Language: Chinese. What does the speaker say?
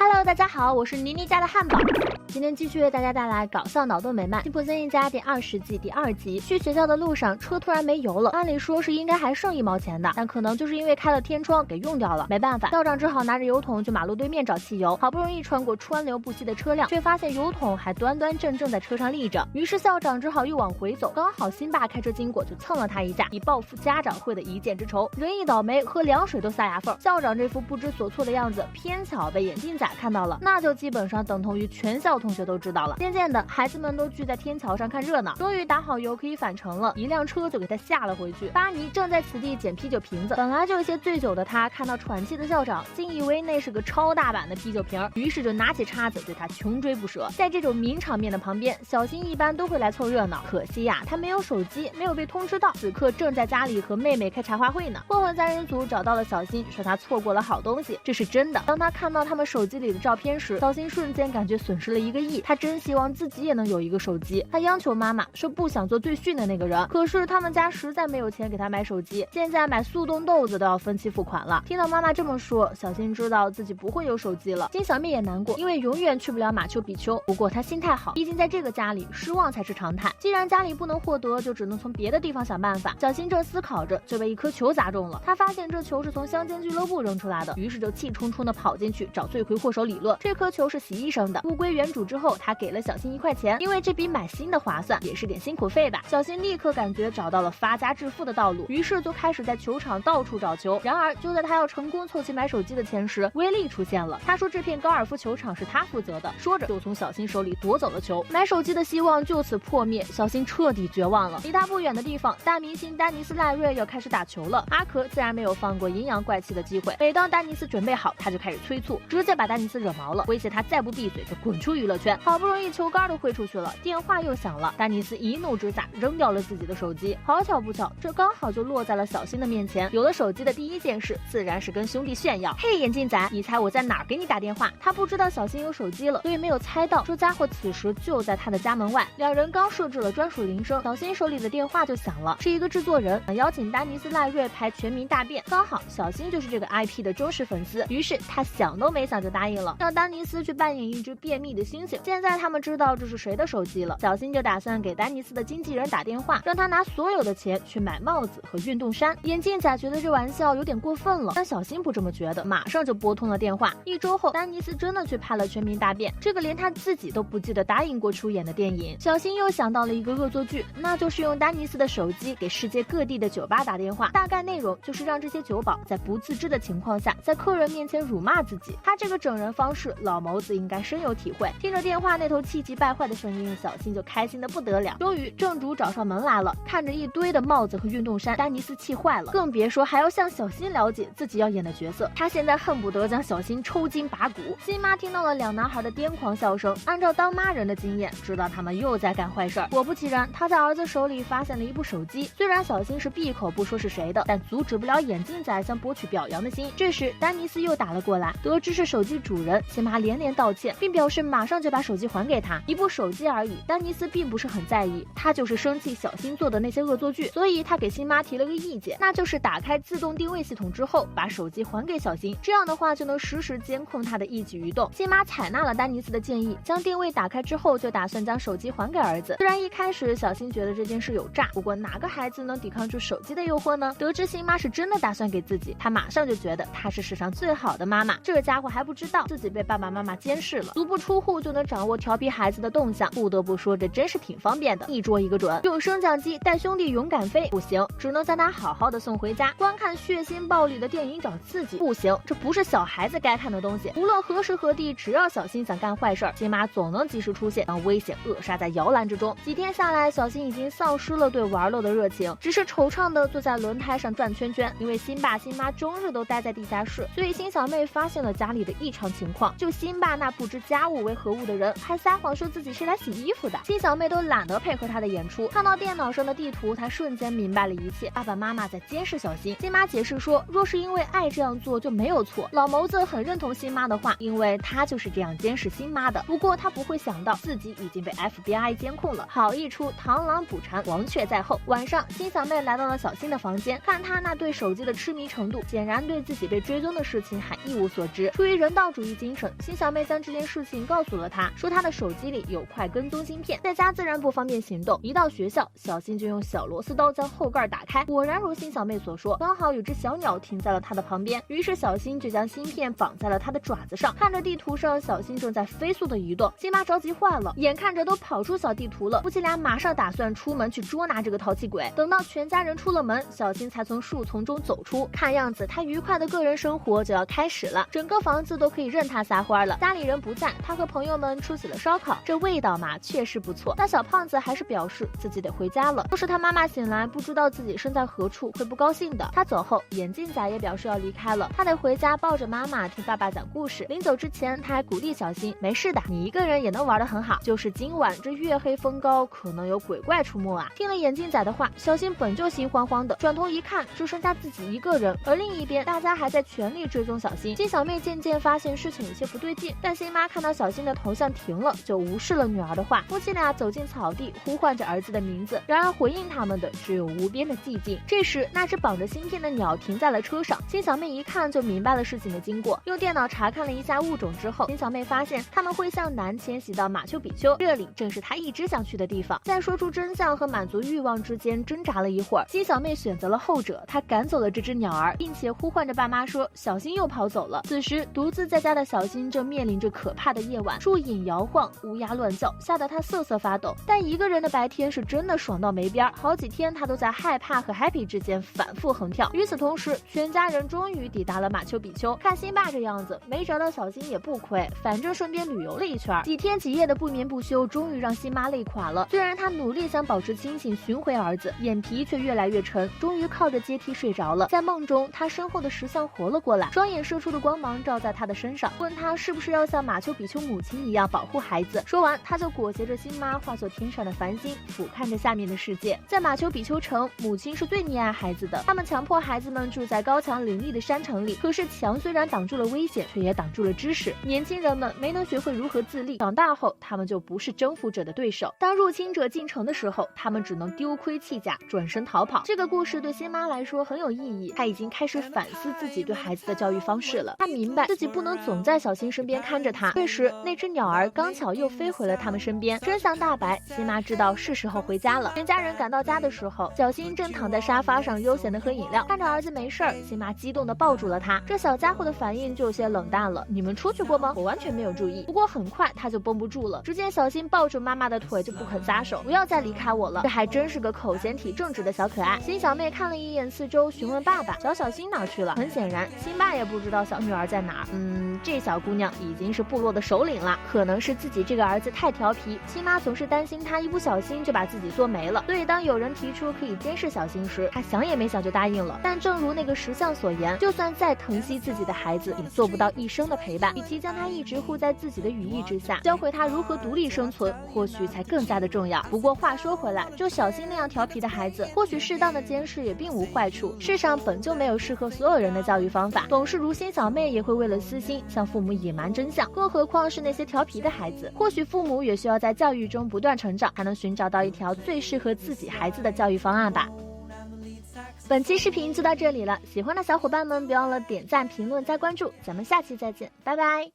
Hello， 大家好，我是妮妮家的汉堡。今天继续为大家带来搞笑脑洞美漫《辛普森一家》第20季第2集。去学校的路上，车突然没油了，按理说是应该还剩1毛钱的，但可能就是因为开了天窗给用掉了。没办法，校长只好拿着油桶去马路对面找汽油。好不容易穿过川流不息的车辆，却发现油桶还端端正正在车上立着。于是校长只好又往回走，刚好辛爸开车经过，就蹭了他一下，以报复家长会的一箭之仇。人一倒霉，喝凉水都塞牙缝。校长这副不知所措的样子，偏巧被眼镜仔看到了，那就基本上等同于全校同学都知道了。渐渐的，孩子们都聚在天桥上看热闹。终于打好油可以返程了，一辆车就给他下了回去。巴尼正在此地捡啤酒瓶子，本来就有些醉酒的他，看到喘气的校长，竟以为那是个超大版的啤酒瓶，于是就拿起叉子对他穷追不舍。在这种名场面的旁边，小新一般都会来凑热闹，可惜呀，他没有手机，没有被通知到，此刻正在家里和妹妹开茶话会呢。混混三人组找到了小新，说他错过了好东西，这是真的。当他看到他们手机里的照片时，小新瞬间感觉损失了1个亿，他真希望自己也能有一个手机。他央求妈妈说不想做最逊的那个人，可是他们家实在没有钱给他买手机，现在买速冻豆子都要分期付款了。听到妈妈这么说，小新知道自己不会有手机了。金小妹也难过，因为永远去不了马丘比丘。不过她心态好，毕竟在这个家里失望才是常态，既然家里不能获得，就只能从别的地方想办法。小新正思考着，就被一颗球砸中了。他发现这球是从乡间俱乐部扔出来的，于是就气冲冲地跑进去找罪魁祸首理论。这颗球是洗衣生的，物归原主之后，他给了小新1块钱，因为这比买新的划算，也是点辛苦费吧。小新立刻感觉找到了发家致富的道路，于是就开始在球场到处找球。然而就在他要成功凑齐买手机的钱时，威力出现了。他说这片高尔夫球场是他负责的，说着就从小新手里夺走了球。买手机的希望就此破灭，小新彻底绝望了。离他不远的地方，大明星丹尼斯赖瑞要开始打球了。阿壳自然没有放过阴阳怪气的机会，每当丹尼斯准备好，他就开始催促，直接把丹尼斯惹毛了，威胁他再不闭嘴就滚出娱乐圈。好不容易球杆都挥出去了，电话又响了，丹尼斯一怒之下扔掉了自己的手机。好巧不巧，这刚好就落在了小新的面前。有了手机的第一件事，自然是跟兄弟炫耀。嘿，眼镜仔，你猜我在哪儿给你打电话？他不知道小新有手机了，所以没有猜到这家伙此时就在他的家门外。两人刚设置了专属铃声，小新手里的电话就响了，是一个制作人想邀请丹尼斯赖瑞拍《全民大便》，刚好小新就是这个 IP 的忠实粉丝，于是他想都没想就答应了，让丹尼斯去扮演一只便秘的猩猩。现在他们知道这是谁的手机了，小新就打算给丹尼斯的经纪人打电话，让他拿所有的钱去买帽子和运动衫。眼镜仔觉得这玩笑有点过分了，但小新不这么觉得，马上就拨通了电话。1周后，丹尼斯真的去拍了《全民大便》，这个连他自己都不记得答应过出演的电影。小新又想到了一个恶作剧，那就是用丹尼斯的手机给世界各地的酒吧打电话，大概内容就是让这些酒保在不自知的情况下，在客人面前辱骂自己。他这个整人方式，老谋子应该深有体会。听着电话那头气急败坏的声音，小新就开心的不得了。终于正主找上门来了，看着一堆的帽子和运动衫，丹尼斯气坏了，更别说还要向小新了解自己要演的角色。他现在恨不得将小新抽筋拔骨。新妈听到了2男孩的癫狂笑声，按照当妈人的经验，知道他们又在干坏事儿。果不其然，他在儿子手里发现了一部手机。虽然小新是闭口不说是谁的，但阻止不了眼镜仔想博取表扬的心。这时丹尼斯又打了过来，得知是手机主人，新妈连连道歉，并表示马上就把手机还给他。一部手机而已，丹尼斯并不是很在意，他就是生气小新做的那些恶作剧，所以他给新妈提了个意见，那就是打开自动定位系统之后，把手机还给小新，这样的话就能实时监控他的一举一动。新妈采纳了丹尼斯的建议，将定位打开之后，就打算将手机还给儿子。虽然一开始小新觉得这件事有诈，不过哪个孩子能抵抗住手机的诱惑呢？得知新妈是真的打算给自己，他马上就觉得她是世上最好的妈妈。这家伙还不知道自己被爸爸妈妈监视了，足不出户就能掌握调皮孩子的动向。不得不说，这真是挺方便的，一捉一个准。用升降机带兄弟勇敢飞不行，只能将他好好的送回家。观看血腥暴力的电影找刺激不行，这不是小孩子该看的东西。无论何时何地，只要小新想干坏事儿，新妈总能及时出现，将危险扼杀在摇篮之中。几天下来，小新已经丧失了对玩乐的热情，只是惆怅的坐在轮胎上转圈圈。因为新爸新妈终日都待在地下室，所以新小妹发现了家里的异常情况。就新爸那不知家务为何物的人，还撒谎说自己是来洗衣服的。新小妹都懒得配合他的演出，看到电脑上的地图，她瞬间明白了一切。爸爸妈妈在监视小新。新妈解释说，若是因为爱这样做就没有错。老谋子很认同新妈的话，因为他就是这样监视新妈的。不过他不会想到自己已经被 FBI 监控了。好一出螳螂捕蝉，黄雀在后。晚上，新小妹来到了小新的房间，看他那对手机的痴迷程度，显然对自己被追踪的事情还一无所知。出于人道道主义精神，辛小妹将这件事情告诉了他，说他的手机里有块跟踪芯片，在家自然不方便行动。一到学校，小新就用小螺丝刀将后盖打开，果然如辛小妹所说，刚好有只小鸟停在了他的旁边。于是小新就将芯片绑在了他的爪子上，看着地图上小新正在飞速的移动，辛妈着急坏了，眼看着都跑出小地图了，夫妻俩马上打算出门去捉拿这个淘气鬼。等到全家人出了门，小新才从树丛中走出，看样子他愉快的个人生活就要开始了，整个房子都可以任他撒欢了。家里人不在，他和朋友们出起了烧烤，这味道嘛确实不错。但小胖子还是表示自己得回家了，要是他妈妈醒来不知道自己身在何处，会不高兴的。他走后，眼镜仔也表示要离开了，他得回家抱着妈妈听爸爸讲故事。临走之前，他还鼓励小新，没事的，你一个人也能玩得很好，就是今晚这月黑风高，可能有鬼怪出没啊。听了眼镜仔的话，小新本就心慌慌的，转头一看，只剩下自己一个人，而另一边大家还在全力追踪小新。辛小妹渐渐发现事情有些不对劲，但辛妈看到小新的头像停了，就无视了女儿的话。夫妻俩走进草地，呼唤着儿子的名字，然而回应他们的只有无边的寂静。这时，那只绑着芯片的鸟停在了车上，辛小妹一看就明白了事情的经过，用电脑查看了一下物种之后，辛小妹发现他们会向南迁徙到马丘比丘，这里正是她一直想去的地方。在说出真相和满足欲望之间挣扎了一会儿，辛小妹选择了后者，她赶走了这只鸟儿，并且呼唤着爸妈说小新又跑走了。此时独自在家的小新正面临着可怕的夜晚，树影摇晃，乌鸦乱叫，吓得他瑟瑟发抖。但一个人的白天是真的爽到没边，好几天他都在害怕和 happy 之间反复横跳。与此同时，全家人终于抵达了马丘比丘，看辛爸这样子，没找到小新也不亏，反正顺便旅游了一圈，几天几夜的不眠不休，终于让辛妈累垮了。虽然她努力想保持清醒寻回儿子，眼皮却越来越沉，终于靠着阶梯睡着了。在梦中，她身后的石像活了过来，双眼射出的光芒照在她的身上，问她是不是要像马丘比丘母亲一样保护孩子。说完，她就裹挟着辛妈化作天上的繁星，俯瞰着下面的世界。在马丘比丘城，母亲是最溺爱孩子的，他们强迫孩子们住在高墙林立的山城里，可是墙虽然挡住了危险，却也挡住了知识。年轻人们没能学会如何自立，长大后他们就不是征服者的对手。当入侵者进城的时候，他们只能丢盔弃甲，转身逃跑。这个故事对辛妈来说很有意义，她已经开始反思自己对孩子的教育方式了。她明白自己不能总在小新身边看着他。这时，那只鸟儿刚巧又飞回了他们身边。真相大白，辛妈知道是时候回家了。全家人赶到家的时候，小新正躺在沙发上悠闲的喝饮料，看着儿子没事儿，辛妈激动的抱住了他。这小家伙的反应就有些冷淡了，你们出去过吗？我完全没有注意。不过很快他就绷不住了，只见小新抱住妈妈的腿就不肯撒手，不要再离开我了。这还真是个口嫌体正直的小可爱。辛小妹看了一眼四周，询问爸爸小新哪去了。很显然，辛爸也不知道小女儿在哪儿。这小姑娘已经是部落的首领了，可能是自己这个儿子太调皮，亲妈总是担心他一不小心就把自己做没了，所以当有人提出可以监视小新时，他想也没想就答应了。但正如那个石像所言，就算再疼惜自己的孩子，也做不到一生的陪伴，与其将他一直护在自己的羽翼之下，教会他如何独立生存，或许才更加的重要。不过话说回来，就小新那样调皮的孩子，或许适当的监视也并无坏处。世上本就没有适合所有人的教育方法，懂事如辛小妹也会为了私心向父母隐瞒真相，更何况是那些调皮的孩子。或许父母也需要在教育中不断成长，才能寻找到一条最适合自己孩子的教育方案吧。本期视频就到这里了，喜欢的小伙伴们别忘了点赞、评论、加关注，咱们下期再见，拜拜。